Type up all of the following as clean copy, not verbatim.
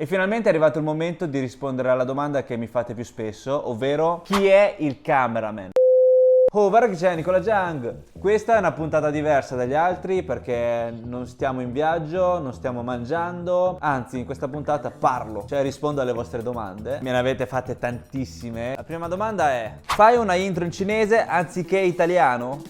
E finalmente è arrivato il momento di rispondere alla domanda che mi fate più spesso, ovvero chi è il cameraman? Oh, guarda che c'è Nicola Giang! Questa è una puntata diversa dagli altri perché non stiamo in viaggio, non stiamo mangiando, anzi in questa puntata parlo, cioè rispondo alle vostre domande. Me ne avete fatte tantissime. La prima domanda è: fai una intro in cinese anziché italiano?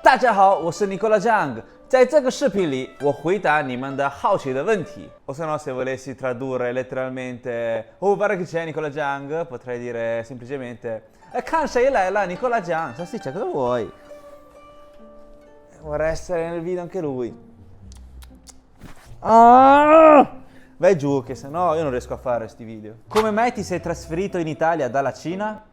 大家好，我是 Nicola Giang。在这个视频里，我回答你们的好奇的问题。O se no, se volessi tradurre letteralmente, oh, guarda che c'è Nicola Giang, potrei dire semplicemente, Kan sei lei, la Nicola Giang. Salsiccia, cosa vuoi? Vorrei essere nel video anche lui. Ah! Vai giù, che se no io non riesco a fare sti video. Come mai ti sei trasferito in Italia dalla Cina?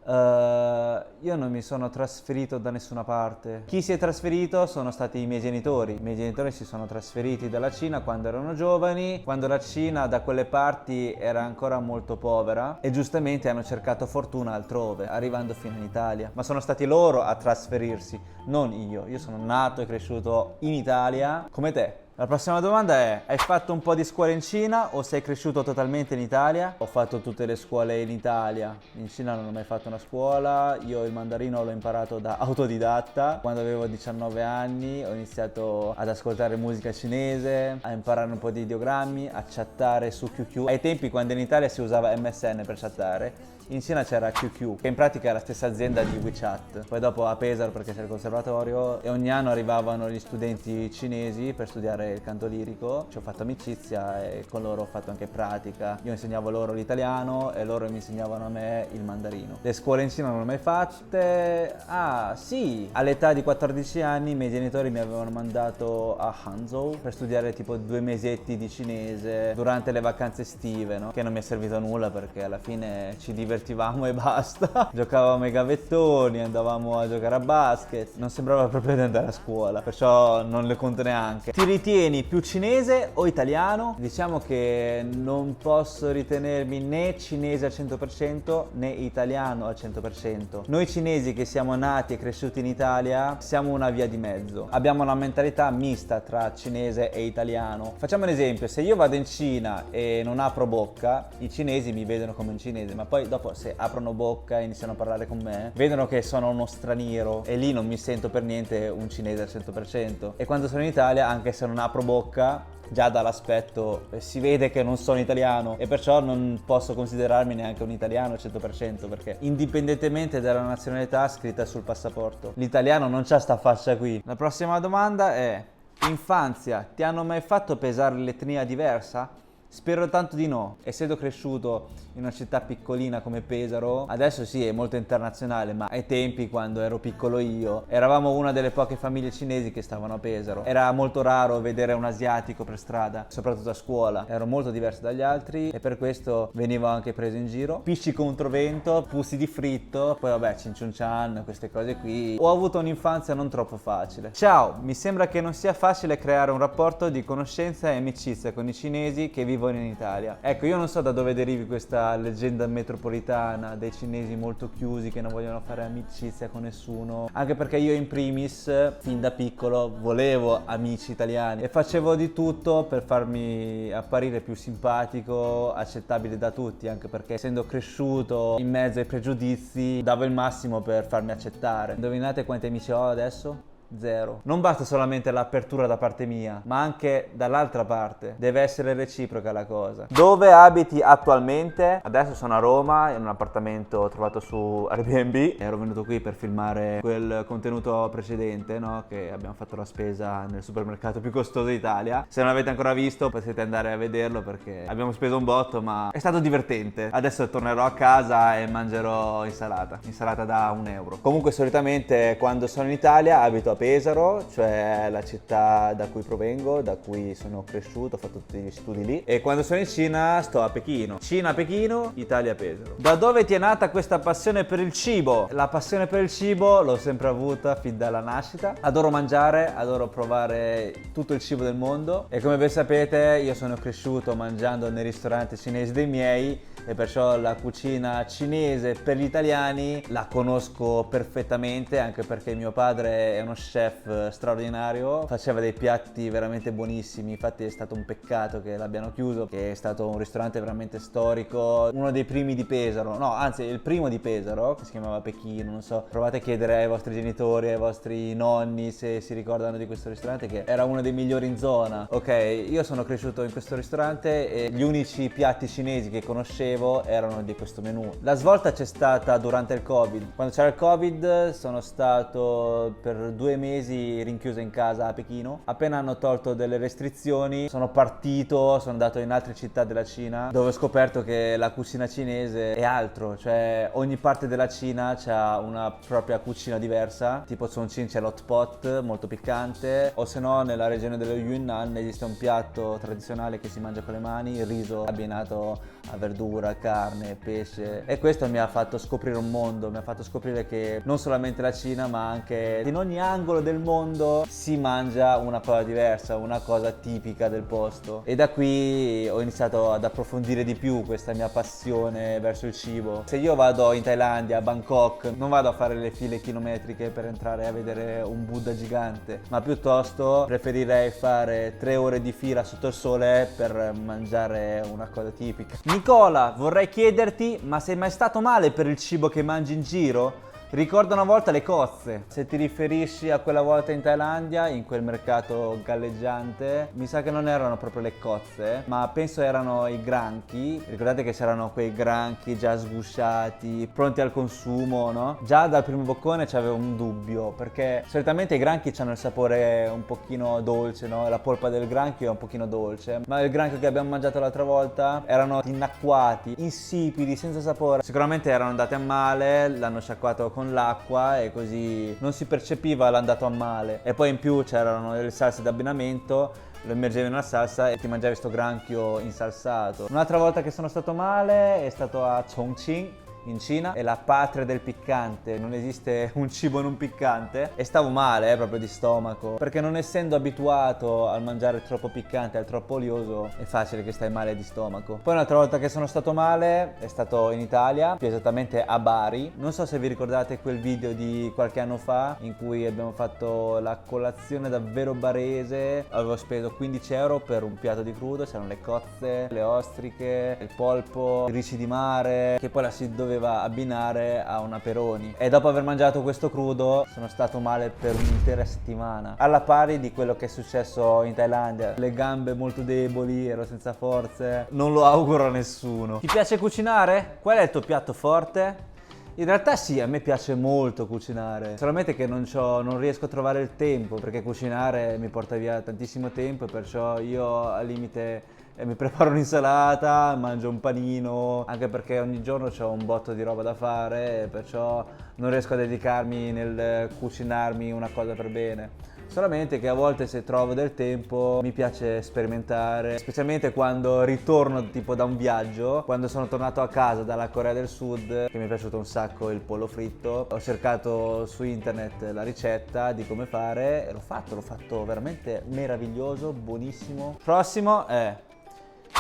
Io non mi sono trasferito da nessuna parte. Chi si è trasferito sono stati i miei genitori. I miei genitori si sono trasferiti dalla Cina quando erano giovani, quando la Cina da quelle parti era ancora molto povera e giustamente hanno cercato fortuna altrove, arrivando fino in Italia. Ma sono stati loro a trasferirsi, non io. Io sono nato e cresciuto in Italia come te. La prossima domanda è: hai fatto un po' di scuola in Cina o sei cresciuto totalmente in Italia? Ho fatto tutte le scuole in Italia. In Cina non ho mai fatto una scuola. Io il mandarino l'ho imparato da autodidatta. Quando avevo 19 anni ho iniziato ad ascoltare musica cinese, a imparare un po' di ideogrammi, a chattare su QQ. Ai tempi, quando in Italia si usava MSN per chattare, in Cina c'era QQ, che in pratica è la stessa azienda di WeChat. Poi dopo a Pesaro, perché c'è il conservatorio, e ogni anno arrivavano gli studenti cinesi per studiare il canto lirico. Ci ho fatto amicizia e con loro ho fatto anche pratica. Io insegnavo loro l'italiano e loro mi insegnavano a me il mandarino. Le scuole in Cina non le ho mai fatte. Ah, sì! All'età di 14 anni i miei genitori mi avevano mandato a Hangzhou per studiare tipo 2 mesetti di cinese durante le vacanze estive, no? Che non mi è servito a nulla perché alla fine ci divertivamo e basta. Giocavamo ai gavettoni, andavamo a giocare a basket. Non sembrava proprio di andare a scuola, perciò non le conto neanche. Ti ritieni più cinese o italiano? Diciamo che non posso ritenermi né cinese al 100% né italiano al 100%. Noi cinesi che siamo nati e cresciuti in Italia siamo una via di mezzo. Abbiamo una mentalità mista tra cinese e italiano. Facciamo un esempio: se io vado in Cina e non apro bocca, i cinesi mi vedono come un cinese, ma poi dopo se aprono bocca e iniziano a parlare con me, vedono che sono uno straniero e lì non mi sento per niente un cinese al 100%. E quando sono in Italia, anche se non apro bocca, già dall'aspetto si vede che non sono italiano e perciò non posso considerarmi neanche un italiano al 100%, perché indipendentemente dalla nazionalità scritta sul passaporto, l'italiano non c'ha sta faccia qui. La prossima domanda è: infanzia, ti hanno mai fatto pesare l'etnia diversa? Spero tanto di no. Essendo cresciuto in una città piccolina come Pesaro, adesso sì, è molto internazionale, ma ai tempi, quando ero piccolo io, eravamo una delle poche famiglie cinesi che stavano a Pesaro. Era molto raro vedere un asiatico per strada, soprattutto a scuola. Ero molto diverso dagli altri e per questo venivo anche preso in giro. Pisci contro vento, pussi di fritto, poi vabbè, cinciunccian, queste cose qui. Ho avuto un'infanzia non troppo facile. Ciao, mi sembra che non sia facile creare un rapporto di conoscenza e amicizia con i cinesi che vivono in Italia. Ecco, io non so da dove derivi questa leggenda metropolitana dei cinesi molto chiusi che non vogliono fare amicizia con nessuno, anche perché io in primis fin da piccolo volevo amici italiani e facevo di tutto per farmi apparire più simpatico, accettabile da tutti, anche perché essendo cresciuto in mezzo ai pregiudizi davo il massimo per farmi accettare. Indovinate quanti amici ho adesso? Zero. Non basta solamente l'apertura da parte mia, ma anche dall'altra parte. Deve essere reciproca la cosa. Dove abiti attualmente? Adesso sono a Roma, in un appartamento trovato su Airbnb. Ero venuto qui per filmare quel contenuto precedente, no? Che abbiamo fatto la spesa nel supermercato più costoso d'Italia. Se non l'avete ancora visto potete andare a vederlo perché abbiamo speso un botto, ma è stato divertente. Adesso tornerò a casa e mangerò insalata da €1. Comunque solitamente quando sono in Italia abito a Pesaro, cioè la città da cui provengo, da cui sono cresciuto, ho fatto tutti gli studi lì, e quando sono in Cina sto a Pechino. Cina a Pechino, Italia a Pesaro. Da dove ti è nata questa passione per il cibo? La passione per il cibo l'ho sempre avuta fin dalla nascita. Adoro mangiare, adoro provare tutto il cibo del mondo e come ben sapete io sono cresciuto mangiando nei ristoranti cinesi dei miei e perciò la cucina cinese per gli italiani la conosco perfettamente, anche perché mio padre è uno chef chef straordinario, faceva dei piatti veramente buonissimi, infatti è stato un peccato che l'abbiano chiuso, che è stato un ristorante veramente storico, uno dei primi di Pesaro, no, anzi il primo di Pesaro, che si chiamava Pechino, non so, provate a chiedere ai vostri genitori, ai vostri nonni se si ricordano di questo ristorante, che era uno dei migliori in zona. Ok, io sono cresciuto in questo ristorante e gli unici piatti cinesi che conoscevo erano di questo menù. La svolta c'è stata durante il Covid. Quando c'era il Covid sono stato per 2 mesi rinchiuso in casa a Pechino. Appena hanno tolto delle restrizioni sono partito, sono andato in altre città della Cina, dove ho scoperto che la cucina cinese è altro, cioè ogni parte della Cina c'ha una propria cucina diversa, tipo Chongqing c'è l'hot pot molto piccante, o se no nella regione dello Yunnan esiste un piatto tradizionale che si mangia con le mani, il riso abbinato a verdura, carne, pesce, e questo mi ha fatto scoprire un mondo, mi ha fatto scoprire che non solamente la Cina ma anche in ogni angolo del mondo si mangia una cosa diversa, una cosa tipica del posto, e da qui ho iniziato ad approfondire di più questa mia passione verso il cibo. Se io vado in Thailandia, a Bangkok, non vado a fare le file chilometriche per entrare a vedere un Buddha gigante, ma piuttosto preferirei fare 3 ore di fila sotto il sole per mangiare una cosa tipica. Nicola, vorrei chiederti, ma sei mai stato male per il cibo che mangi in giro? Ricordo una volta le cozze. Se ti riferisci a quella volta in Thailandia, in quel mercato galleggiante, mi sa che non erano proprio le cozze, ma penso erano i granchi. Ricordate che c'erano quei granchi già sgusciati, pronti al consumo, no? Già dal primo boccone c'avevo un dubbio, perché solitamente i granchi hanno il sapore un pochino dolce, no? La polpa del granchio è un pochino dolce, ma il granchio che abbiamo mangiato l'altra volta erano innacquati, insipidi, senza sapore. Sicuramente erano andati a male, l'hanno sciacquato con l'acqua e così non si percepiva l'andato a male, e poi in più c'erano delle salse d'abbinamento, lo immergevi in una salsa e ti mangiavi sto granchio insalsato. Un'altra volta che sono stato male è stato a Chongqing in Cina, è la patria del piccante, non esiste un cibo non piccante, e stavo male proprio di stomaco, perché non essendo abituato al mangiare troppo piccante, al troppo olioso, è facile che stai male di stomaco. Poi un'altra volta che sono stato male è stato in Italia, più esattamente a Bari. Non so se vi ricordate quel video di qualche anno fa in cui abbiamo fatto la colazione davvero barese, avevo speso 15 euro per un piatto di crudo, c'erano le cozze, le ostriche, il polpo, i ricci di mare, che poi la si doveva abbinare a una peroni, e dopo aver mangiato questo crudo sono stato male per un'intera settimana, alla pari di quello che è successo in Thailandia. Le gambe molto deboli, ero senza forze, non lo auguro a nessuno. Ti piace cucinare? Qual è il tuo piatto forte? In realtà sì, a me piace molto cucinare, solamente che non riesco a trovare il tempo, perché cucinare mi porta via tantissimo tempo, e perciò io al limite mi preparo un'insalata, mangio un panino, anche perché ogni giorno ho un botto di roba da fare, e perciò non riesco a dedicarmi nel cucinarmi una cosa per bene. Solamente che a volte, se trovo del tempo, mi piace sperimentare, specialmente quando ritorno tipo da un viaggio. Quando sono tornato a casa dalla Corea del Sud, che mi è piaciuto un sacco il pollo fritto, ho cercato su internet la ricetta di come fare e l'ho fatto veramente meraviglioso, buonissimo. Prossimo è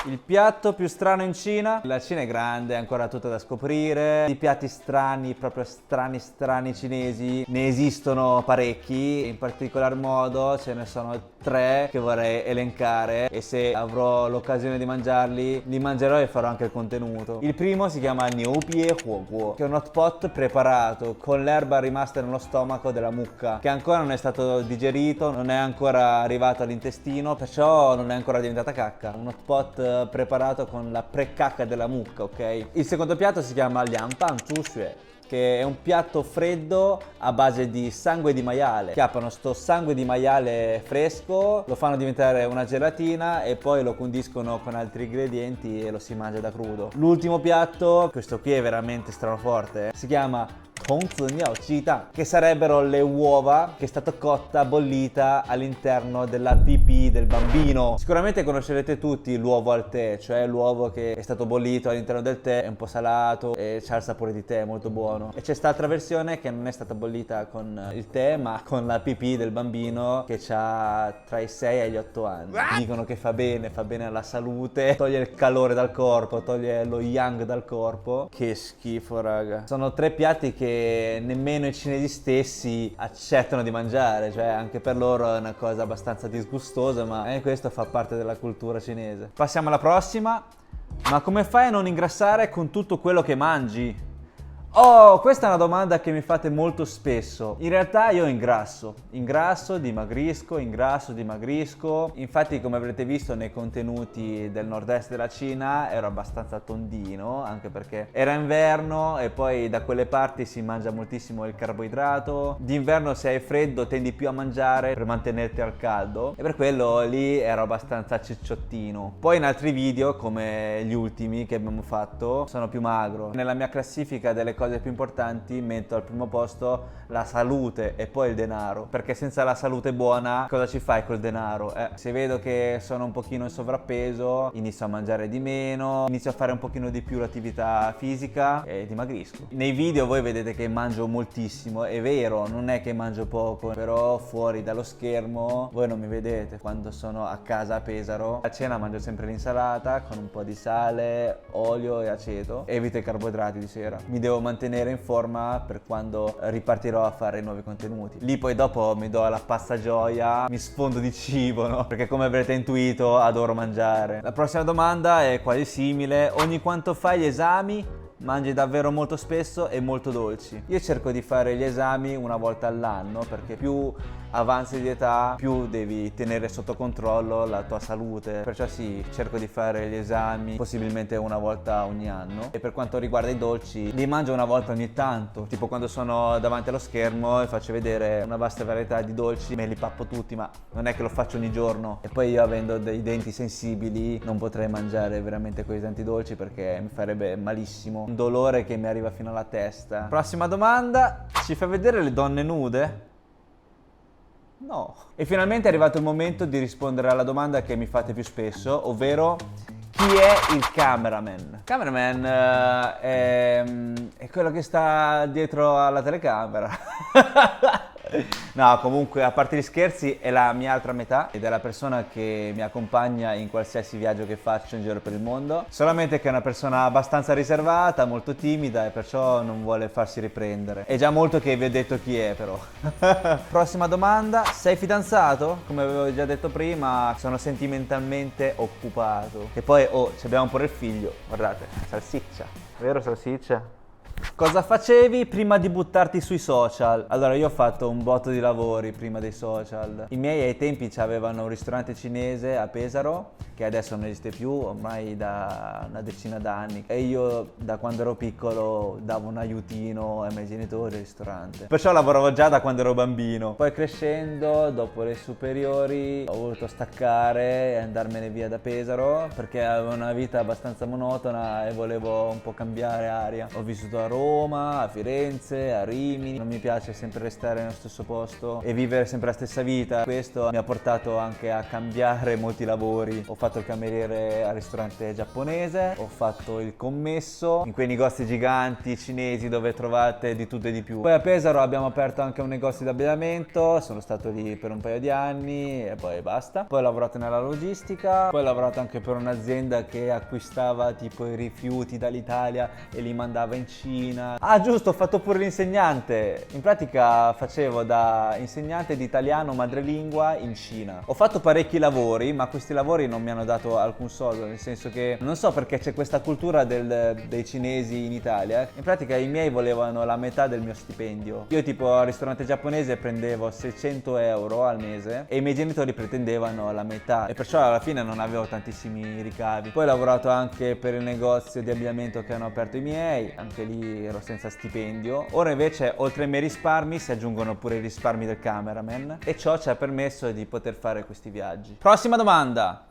il piatto più strano in Cina. La Cina è grande, è ancora tutta da scoprire. Di piatti strani, proprio strani cinesi, ne esistono parecchi. In particolar modo ce ne sono 3 che vorrei elencare, e se avrò l'occasione di mangiarli, li mangerò e farò anche il contenuto. Il primo si chiama Niu Pie Huoguo, che è un hot pot preparato con l'erba rimasta nello stomaco della mucca, che ancora non è stato digerito, non è ancora arrivato all'intestino, perciò non è ancora diventata cacca. Un hot pot preparato con la pre-cacca della mucca, ok? Il secondo piatto si chiama Liang Pan Zhu Xue, che è un piatto freddo a base di sangue di maiale. Chiappano sto sangue di maiale fresco, lo fanno diventare una gelatina e poi lo condiscono con altri ingredienti e lo si mangia da crudo. L'ultimo piatto, questo qui è veramente stranoforte, si chiama Hongzi Miao Ji Dang, che sarebbero le uova che è stata cotta, bollita all'interno della pipì del bambino. Sicuramente conoscerete tutti l'uovo al tè, cioè l'uovo che è stato bollito all'interno del tè, è un po' salato e ha il sapore di tè, è molto buono. E c'è quest'altra versione che non è stata bollita con il tè, ma con la pipì del bambino, che ha tra i 6 e gli 8 anni. Dicono che fa bene alla salute, toglie il calore dal corpo, toglie lo yang dal corpo. Che schifo, raga. Sono 3 piatti che che nemmeno i cinesi stessi accettano di mangiare, cioè anche per loro è una cosa abbastanza disgustosa, ma anche questo fa parte della cultura cinese. Passiamo alla prossima. Ma come fai a non ingrassare con tutto quello che mangi? Oh, questa è una domanda che mi fate molto spesso. In realtà io ingrasso, dimagrisco. Infatti, come avrete visto nei contenuti del nord-est della Cina, ero abbastanza tondino, anche perché era inverno e poi da quelle parti si mangia moltissimo il carboidrato. D'inverno se hai freddo tendi più a mangiare per mantenerti al caldo e per quello lì ero abbastanza cicciottino. Poi in altri video, come gli ultimi che abbiamo fatto, sono più magro. Nella mia classifica delle cose più importanti metto al primo posto la salute e poi il denaro, perché senza la salute buona cosa ci fai col denaro? Se vedo che sono un pochino in sovrappeso inizio a mangiare di meno, inizio a fare un pochino di più l'attività fisica e dimagrisco. Nei video voi vedete che mangio moltissimo, è vero, non è che mangio poco, però fuori dallo schermo voi non mi vedete. Quando sono a casa a Pesaro a cena mangio sempre l'insalata con un po' di sale, olio e aceto, evito i carboidrati di sera. Mi devo mantenere in forma per quando ripartirò a fare nuovi contenuti. Lì poi dopo mi do la pazza gioia, mi sfondo di cibo, no? Perché come avrete intuito adoro mangiare. La prossima domanda è quasi simile. Ogni quanto fai gli esami? Mangi davvero molto spesso e molto dolci. Io cerco di fare gli esami una volta all'anno perché più avanzi di età più devi tenere sotto controllo la tua salute, perciò sì, cerco di fare gli esami possibilmente una volta ogni anno. E per quanto riguarda i dolci li mangio una volta ogni tanto, tipo quando sono davanti allo schermo e faccio vedere una vasta varietà di dolci, me li pappo tutti, ma non è che lo faccio ogni giorno. E poi io avendo dei denti sensibili non potrei mangiare veramente quei tanti dolci perché mi farebbe malissimo, un dolore che mi arriva fino alla testa. Prossima domanda: ci fai vedere le donne nude? No. E finalmente è arrivato il momento di rispondere alla domanda che mi fate più spesso, ovvero chi è il cameraman? Il cameraman è quello che sta dietro alla telecamera. No, comunque, a parte gli scherzi, è la mia altra metà ed è la persona che mi accompagna in qualsiasi viaggio che faccio in giro per il mondo. Solamente che è una persona abbastanza riservata, molto timida e perciò non vuole farsi riprendere. È già molto che vi ho detto chi è, però. Prossima domanda: sei fidanzato? Come avevo già detto prima, sono sentimentalmente occupato. E poi, ci abbiamo pure il figlio, guardate, Salsiccia. Vero Salsiccia? Cosa facevi prima di buttarti sui social? Allora, io ho fatto un botto di lavori prima dei social. I miei ai tempi avevano un ristorante cinese a Pesaro, che adesso non esiste più, ormai da una decina d'anni. E io da quando ero piccolo davo un aiutino ai miei genitori al ristorante. Perciò lavoravo già da quando ero bambino. Poi crescendo, dopo le superiori, ho voluto staccare e andarmene via da Pesaro perché avevo una vita abbastanza monotona e volevo un po' cambiare aria. Ho vissuto a Roma, a Firenze, a Rimini. Non mi piace sempre restare nello stesso posto e vivere sempre la stessa vita. Questo mi ha portato anche a cambiare molti lavori. Ho fatto il cameriere al ristorante giapponese, ho fatto il commesso in quei negozi giganti cinesi dove trovate di tutto e di più. Poi a Pesaro abbiamo aperto anche un negozio di abbigliamento, sono stato lì per un paio di anni e poi basta. Poi ho lavorato nella logistica, poi ho lavorato anche per un'azienda che acquistava tipo i rifiuti dall'Italia e li mandava in Cina. Ah, giusto, ho fatto pure l'insegnante. In pratica facevo da insegnante di italiano madrelingua in Cina. Ho fatto parecchi lavori, ma questi lavori non mi hanno dato alcun soldo, nel senso che non so perché c'è questa cultura dei cinesi in Italia. In pratica i miei volevano la metà del mio stipendio. Io tipo al ristorante giapponese prendevo 600 euro al mese e i miei genitori pretendevano la metà e perciò alla fine non avevo tantissimi ricavi. Poi ho lavorato anche per il negozio di abbigliamento che hanno aperto i miei, anche lì ero senza stipendio. Ora invece oltre ai miei risparmi si aggiungono pure i risparmi del cameraman e ciò ci ha permesso di poter fare questi viaggi. Prossima domanda: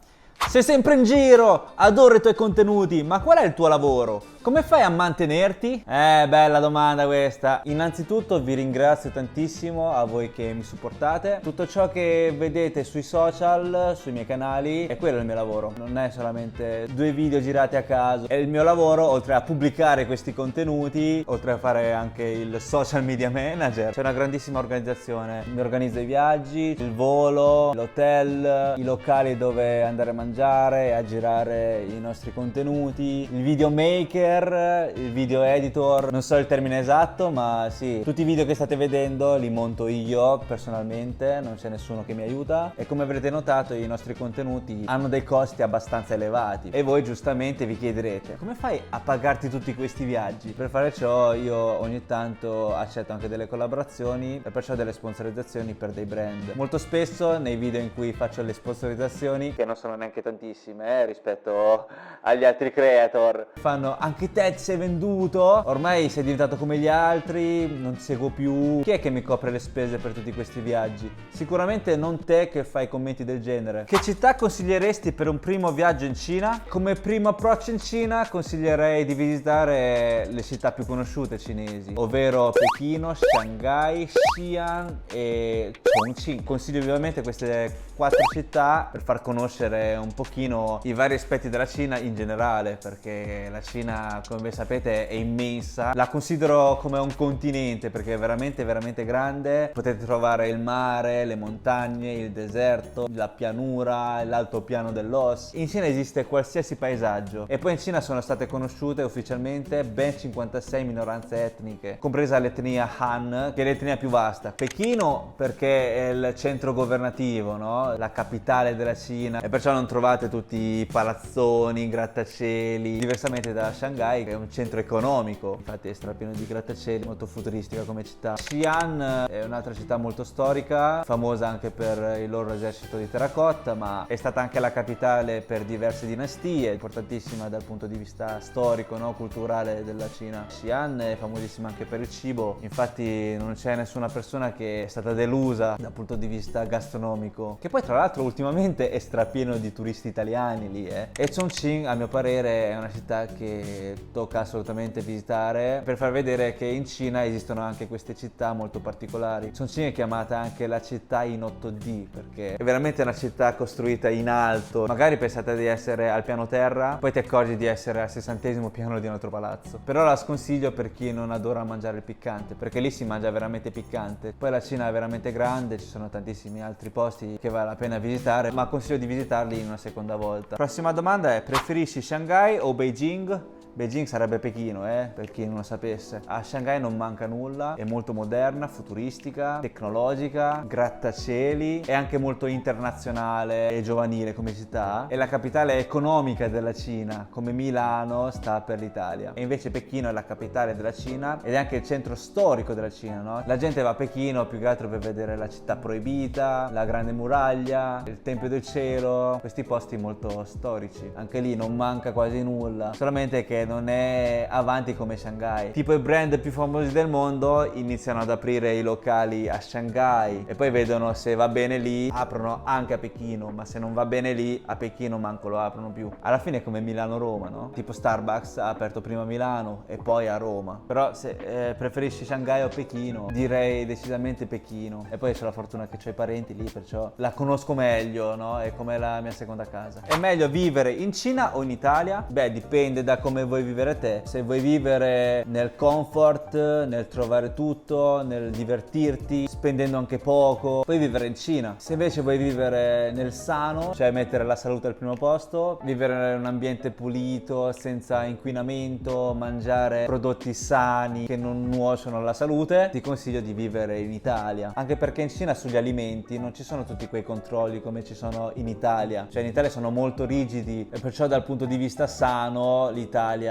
sei sempre in giro, adoro i tuoi contenuti, ma qual è il tuo lavoro? Come fai a mantenerti? Bella domanda questa. Innanzitutto vi ringrazio tantissimo a voi che mi supportate. Tutto ciò che vedete sui social, sui miei canali, è quello il mio lavoro. Non è solamente 2 video girati a caso. È il mio lavoro, oltre a pubblicare questi contenuti, oltre a fare anche il social media manager. C'è una grandissima organizzazione. Mi organizzo i viaggi, il volo, l'hotel, i locali dove andare a mangiare e a girare i nostri contenuti, il videomaker, editor, il video editor, non so il termine esatto, ma sì, tutti i video che state vedendo li monto io personalmente, non c'è nessuno che mi aiuta, e come avrete notato i nostri contenuti hanno dei costi abbastanza elevati e voi giustamente vi chiederete: come fai a pagarti tutti questi viaggi? Per fare ciò io ogni tanto accetto anche delle collaborazioni e perciò delle sponsorizzazioni per dei brand. Molto spesso nei video in cui faccio le sponsorizzazioni, che non sono neanche tantissime rispetto agli altri creator, fanno: anche te ti sei venduto? Ormai sei diventato come gli altri, non ti seguo più, chi è che mi copre le spese per tutti questi viaggi? Sicuramente non te che fai commenti del genere. Che città consiglieresti per un primo viaggio in Cina? Come primo approccio in Cina consiglierei di visitare le città più conosciute cinesi, ovvero Pechino, Shanghai, Xi'an e Chongqing. Consiglio vivamente queste 4 città per far conoscere un pochino i vari aspetti della Cina in generale, perché la Cina, come ben sapete, è immensa. La considero come un continente perché è veramente veramente grande. Potete trovare il mare, le montagne, il deserto, la pianura, l'altopiano dell'Os. In Cina esiste qualsiasi paesaggio, e poi in Cina sono state conosciute ufficialmente ben 56 minoranze etniche, compresa l'etnia Han, che è l'etnia più vasta. Pechino perché è il centro governativo, no? La capitale della Cina, e perciò non trovate tutti i palazzoni, grattacieli, diversamente da Shanghai che è un centro economico, infatti è strapieno di grattacieli, molto futuristica come città. Xi'an è un'altra città molto storica, famosa anche per il loro esercito di terracotta, ma è stata anche la capitale per diverse dinastie, importantissima dal punto di vista storico, no? Culturale della Cina. Xi'an è famosissima anche per il cibo, infatti non c'è nessuna persona che è stata delusa dal punto di vista gastronomico, che poi tra l'altro ultimamente è strapieno di turisti italiani lì, E Chongqing, a mio parere, è una città che tocca assolutamente visitare per far vedere che in Cina esistono anche queste città molto particolari. Chongqing è chiamata anche la città in 8D perché è veramente una città costruita in alto. Magari pensate di essere al piano terra, poi ti accorgi di essere al 60° piano di un altro palazzo. Però la sconsiglio per chi non adora mangiare il piccante, perché lì si mangia veramente piccante. Poi la Cina è veramente grande, ci sono tantissimi altri posti che vale la pena visitare, ma consiglio di visitarli in una seconda volta. Prossima domanda è: preferisci Shanghai o Beijing? Beijing sarebbe Pechino, per chi non lo sapesse. A Shanghai non manca nulla, è molto moderna, futuristica, tecnologica, grattacieli, è anche molto internazionale e giovanile come città. È la capitale economica della Cina, come Milano sta per l'Italia. E invece Pechino è la capitale della Cina ed è anche il centro storico della Cina, no? La gente va a Pechino più che altro per vedere la città proibita, la grande muraglia, il Tempio del Cielo, questi posti molto storici. Anche lì non manca quasi nulla, solamente che non è avanti come Shanghai. Tipo i brand più famosi del mondo iniziano ad aprire i locali a Shanghai e poi vedono se va bene lì, aprono anche a Pechino, ma se non va bene lì a Pechino manco lo aprono più. Alla fine è come Milano-Roma, no? Tipo Starbucks ha aperto prima a Milano e poi a Roma. Però se preferisci Shanghai o Pechino, direi decisamente Pechino. E poi c'ho la fortuna che ho i parenti lì, perciò la conosco meglio, no? È come la mia seconda casa. È meglio vivere in Cina o in Italia? Beh, dipende da come vuoi vivere te. Se vuoi vivere nel comfort, nel trovare tutto, nel divertirti, spendendo anche poco, puoi vivere in Cina. Se invece vuoi vivere nel sano, cioè mettere la salute al primo posto, vivere in un ambiente pulito, senza inquinamento, mangiare prodotti sani che non nuociono alla salute, ti consiglio di vivere in Italia. Anche perché in Cina sugli alimenti non ci sono tutti quei controlli come ci sono in Italia. Cioè in Italia sono molto rigidi e perciò dal punto di vista sano l'Italia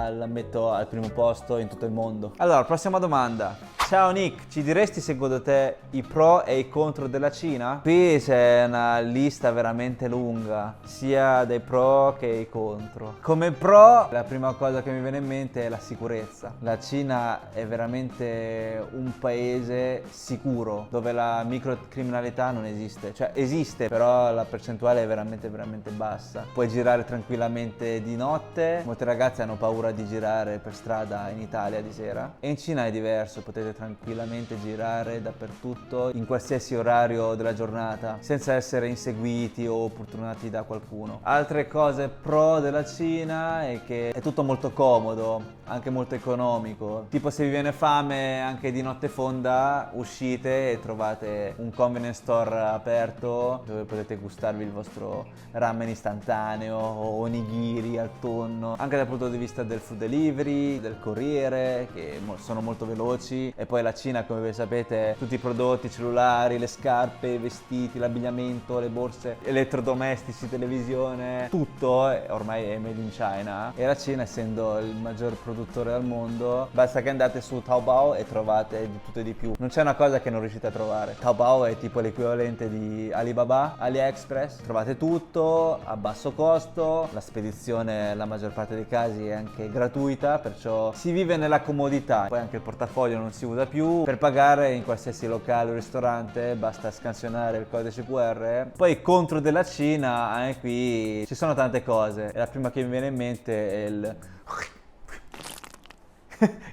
la metto al primo posto in tutto il mondo. Allora, prossima domanda. Ciao Nick, ci diresti secondo te i pro e i contro della Cina? Qui c'è una lista veramente lunga, sia dei pro che i contro. Come pro, la prima cosa che mi viene in mente è la sicurezza. La Cina è veramente un paese sicuro, dove la microcriminalità non esiste. Cioè esiste, però la percentuale è veramente veramente bassa. Puoi girare tranquillamente di notte, molte ragazze hanno paura di girare per strada in Italia di sera. E in Cina è diverso, potete tranquillamente girare dappertutto in qualsiasi orario della giornata senza essere inseguiti o opportunati da qualcuno. Altre cose pro della Cina è che è tutto molto comodo, anche molto economico. Tipo se vi viene fame anche di notte fonda, uscite e trovate un convenience store aperto dove potete gustarvi il vostro ramen istantaneo o onigiri al tonno. Anche dal punto di di vista del food delivery, del corriere, che sono molto veloci, e poi la Cina, come voi sapete, tutti i prodotti, cellulari, le scarpe, i vestiti, l'abbigliamento, le borse, elettrodomestici, televisione, tutto ormai è made in China, e la Cina, essendo il maggior produttore al mondo, basta che andate su Taobao e trovate di tutto e di più. Non c'è una cosa che non riuscite a trovare. Taobao è tipo l'equivalente di Alibaba, AliExpress, trovate tutto a basso costo, la spedizione la maggior parte dei casi è anche gratuita, perciò si vive nella comodità. Poi anche il portafoglio non si usa più, per pagare in qualsiasi locale o ristorante basta scansionare il codice QR. Poi contro della Cina, anche qui ci sono tante cose, e la prima che mi viene in mente è il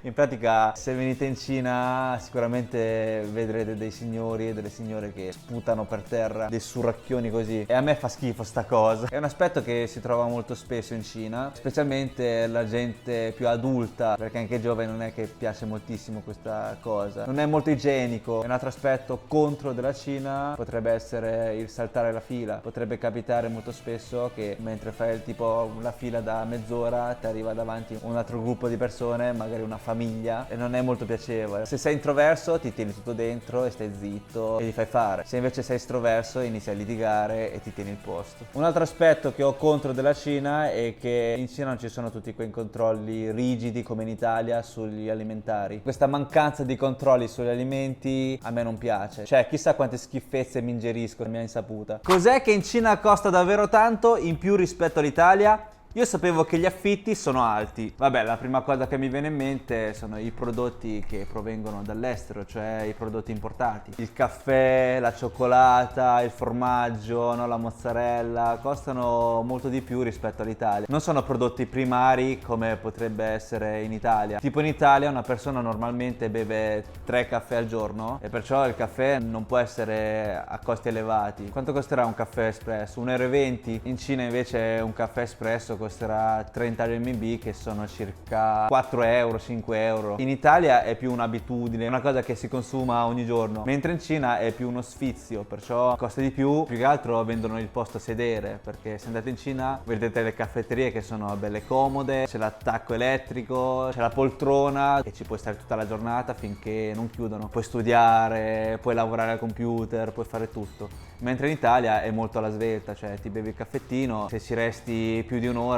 in pratica, se venite in Cina sicuramente vedrete dei signori e delle signore che sputano per terra dei surracchioni così, e a me fa schifo sta cosa. È un aspetto che si trova molto spesso in Cina, specialmente la gente più adulta, perché anche ai giovani non è che piace moltissimo questa cosa. Non è molto igienico. E un altro aspetto contro della Cina potrebbe essere il saltare la fila. Potrebbe capitare molto spesso che mentre fai tipo una fila da mezz'ora ti arriva davanti un altro gruppo di persone, magari una famiglia, e non è molto piacevole. Se sei introverso ti tieni tutto dentro e stai zitto e li fai fare. Se invece sei estroverso inizi a litigare e ti tieni il posto. Un altro aspetto che ho contro della Cina è che in Cina non ci sono tutti quei controlli rigidi come in Italia sugli alimentari. Questa mancanza di controlli sugli alimenti a me non piace. Cioè, chissà quante schifezze mi ingerisco a mia insaputa. Cos'è che in Cina costa davvero tanto in più rispetto all'Italia? Io sapevo che gli affitti sono alti. Vabbè, la prima cosa che mi viene in mente sono i prodotti che provengono dall'estero, cioè i prodotti importati. Il caffè, la cioccolata, il formaggio, no, la mozzarella, costano molto di più rispetto all'Italia. Non sono prodotti primari come potrebbe essere in Italia. Tipo in Italia una persona normalmente beve 3 caffè al giorno, e perciò il caffè non può essere a costi elevati. Quanto costerà un caffè espresso? 1,20 €? In Cina invece un caffè espresso costerà 30 RMB, che sono circa 4 euro, 5 euro. In Italia è più un'abitudine, una cosa che si consuma ogni giorno, mentre in Cina è più uno sfizio, perciò costa di più. Più che altro vendono il posto a sedere, perché se andate in Cina vedete le caffetterie che sono belle comode, c'è l'attacco elettrico, c'è la poltrona e ci puoi stare tutta la giornata finché non chiudono. Puoi studiare, puoi lavorare al computer, puoi fare tutto. Mentre in Italia è molto alla svelta, cioè ti bevi il caffettino, se ci resti più di un'ora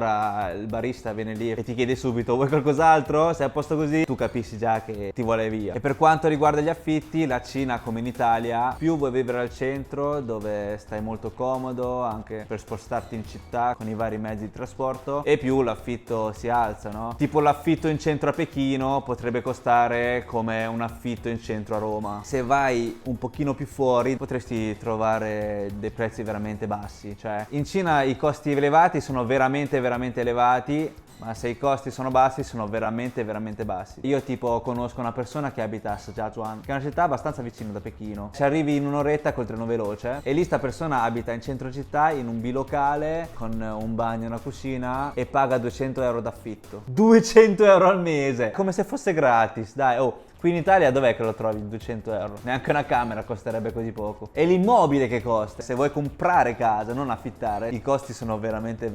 il barista viene lì e ti chiede subito: vuoi qualcos'altro? Sei a posto così? Tu capisci già che ti vuole via. E per quanto riguarda gli affitti, la Cina, come in Italia, più vuoi vivere al centro dove stai molto comodo anche per spostarti in città con i vari mezzi di trasporto, e più l'affitto si alza, no? Tipo l'affitto in centro a Pechino potrebbe costare come un affitto in centro a Roma. Se vai un pochino più fuori potresti trovare dei prezzi veramente bassi. Cioè, in Cina i costi elevati sono veramente elevati, ma se i costi sono bassi sono veramente bassi. Io tipo conosco una persona che abita a Shijiazhuan, che è una città abbastanza vicina da Pechino. Ci arrivi in un'oretta col treno veloce, e lì sta persona abita in centro città in un bilocale con un bagno e una cucina e paga 200 euro d'affitto. 200 euro al mese, come se fosse gratis, dai. Oh, qui in Italia dov'è che lo trovi 200 euro? Neanche una camera costerebbe così poco. E l'immobile che costa? Se vuoi comprare casa, non affittare, i costi sono veramente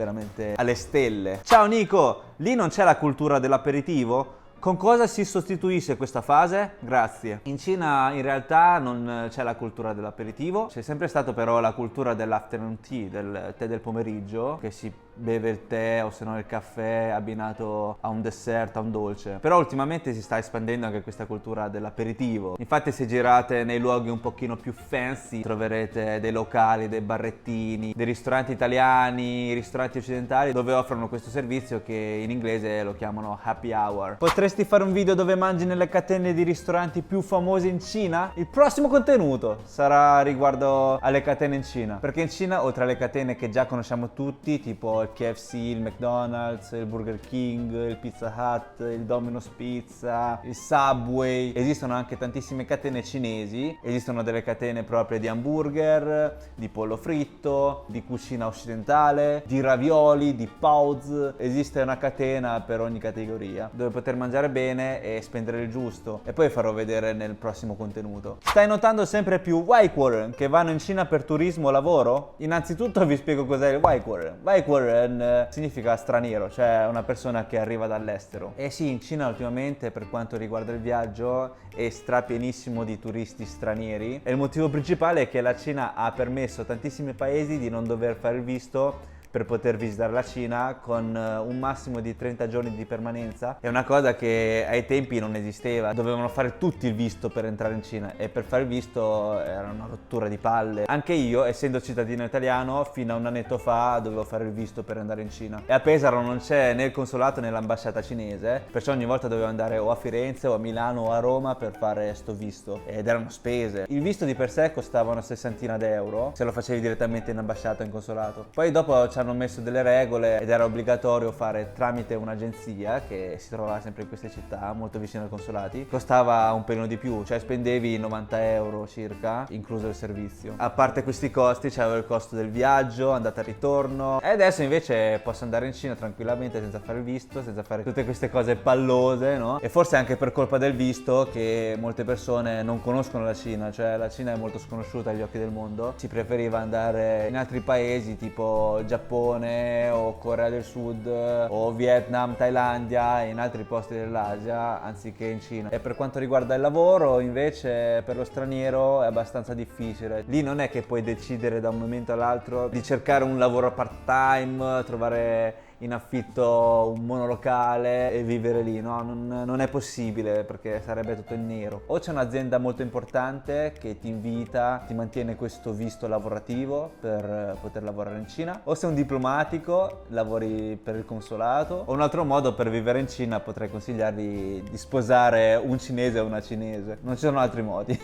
alle stelle. Ciao Nico, lì non c'è la cultura dell'aperitivo? Con cosa si sostituisce questa fase? Grazie. In Cina in realtà non c'è la cultura dell'aperitivo, c'è sempre stato però la cultura dell'afternoon tea, del tè del pomeriggio, che si beve il tè o se no il caffè abbinato a un dessert, a un dolce. Però ultimamente si sta espandendo anche questa cultura dell'aperitivo. Infatti se girate nei luoghi un pochino più fancy troverete dei locali, dei barrettini, dei ristoranti italiani, ristoranti occidentali dove offrono questo servizio che in inglese lo chiamano happy hour. Potresti fare un video dove mangi nelle catene di ristoranti più famose in Cina? Il prossimo contenuto sarà riguardo alle catene in Cina, perché in Cina, oltre alle catene che già conosciamo tutti, tipo il KFC, il McDonald's, il Burger King, il Pizza Hut, il Domino's Pizza, il Subway, esistono anche tantissime catene cinesi. Esistono delle catene proprie di hamburger, di pollo fritto, di cucina occidentale, di ravioli, di paozi. Esiste una catena per ogni categoria dove poter mangiare bene e spendere il giusto, e poi farò vedere nel prossimo contenuto. Stai notando sempre più Whitewater che vanno in Cina per turismo o lavoro? Innanzitutto vi spiego cos'è il Whitewater. Whitewater foreign significa straniero, cioè una persona che arriva dall'estero. E sì, in Cina ultimamente, per quanto riguarda il viaggio, è strapienissimo di turisti stranieri, e il motivo principale è che la Cina ha permesso a tantissimi paesi di non dover fare il visto per poter visitare la Cina, con un massimo di 30 giorni di permanenza. È una cosa che ai tempi non esisteva, dovevano fare tutti il visto per entrare in Cina, e per fare il visto era una rottura di palle. Anche io, essendo cittadino italiano, fino a un annetto fa dovevo fare il visto per andare in Cina, e a Pesaro non c'è né il consolato né l'ambasciata cinese, perciò ogni volta dovevo andare o a Firenze o a Milano o a Roma per fare sto visto, ed erano spese. Il visto di per sé costava una sessantina d'euro se lo facevi direttamente in ambasciata o in consolato. Poi dopo hanno messo delle regole ed era obbligatorio fare tramite un'agenzia che si trovava sempre in queste città molto vicino ai consolati. Costava un pelino di più, cioè spendevi 90 euro circa, incluso il servizio. A parte questi costi c'avevo il costo del viaggio, andata e ritorno, e adesso invece posso andare in Cina tranquillamente senza fare il visto, senza fare tutte queste cose pallose, no? E forse anche per colpa del visto che molte persone non conoscono la Cina, cioè la Cina è molto sconosciuta agli occhi del mondo. Si preferiva andare in altri paesi tipo Giappone o Corea del Sud o Vietnam, Thailandia e in altri posti dell'Asia anziché in Cina. E per quanto riguarda il lavoro invece per lo straniero è abbastanza difficile. Lì non è che puoi decidere da un momento all'altro di cercare un lavoro part time, trovare in affitto un monolocale e vivere lì, no? Non è possibile, perché sarebbe tutto in nero. O c'è un'azienda molto importante che ti invita, ti mantiene questo visto lavorativo per poter lavorare in Cina, o sei un diplomatico, lavori per il consolato. O un altro modo per vivere in Cina potrei consigliarvi di sposare un cinese o una cinese, non ci sono altri modi.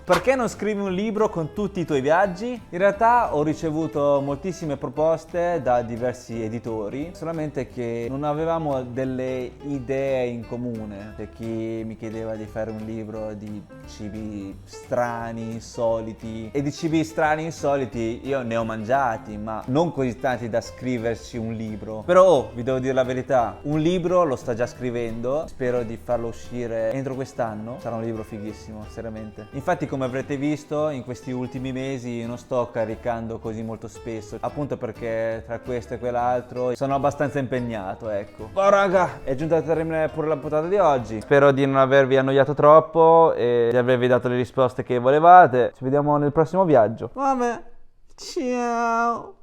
Perché non scrivi un libro con tutti i tuoi viaggi? In realtà ho ricevuto moltissime proposte da diversi editori, solamente che non avevamo delle idee in comune. C'è chi mi chiedeva di fare un libro di cibi strani, insoliti, e di cibi strani, insoliti io ne ho mangiati, ma non così tanti da scriverci un libro. Però vi devo dire la verità, un libro lo sto già scrivendo, spero di farlo uscire entro quest'anno, sarà un libro fighissimo, seriamente. Infatti, come avrete visto, in questi ultimi mesi non sto caricando così molto spesso, appunto perché tra questo e quell'altro sono abbastanza impegnato, ecco. Oh raga, è giunta a termine pure la puntata di oggi. Spero di non avervi annoiato troppo e di avervi dato le risposte che volevate. Ci vediamo nel prossimo viaggio. Vabbè, ciao!